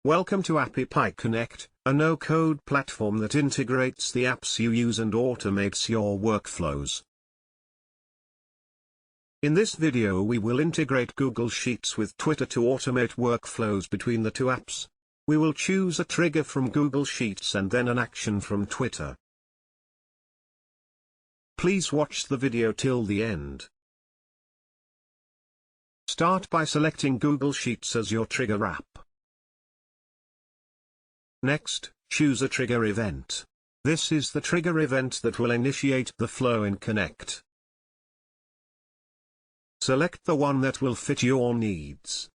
Welcome to AppyPie Connect, a no-code platform that integrates the apps you use and automates your workflows. In this video we will integrate Google Sheets with Twitter to automate workflows between the two apps. We will choose a trigger from Google Sheets and then an action from Twitter. Please watch the video till the end. Start by selecting Google Sheets as your trigger app. Next, choose a trigger event. This is the trigger event that will initiate the flow in Connect. Select the one that will fit your needs.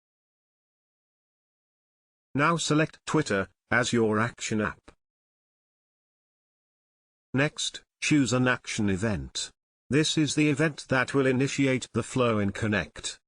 Now select Twitter as your action app. Next, choose an action event. This is the event that will initiate the flow in Connect.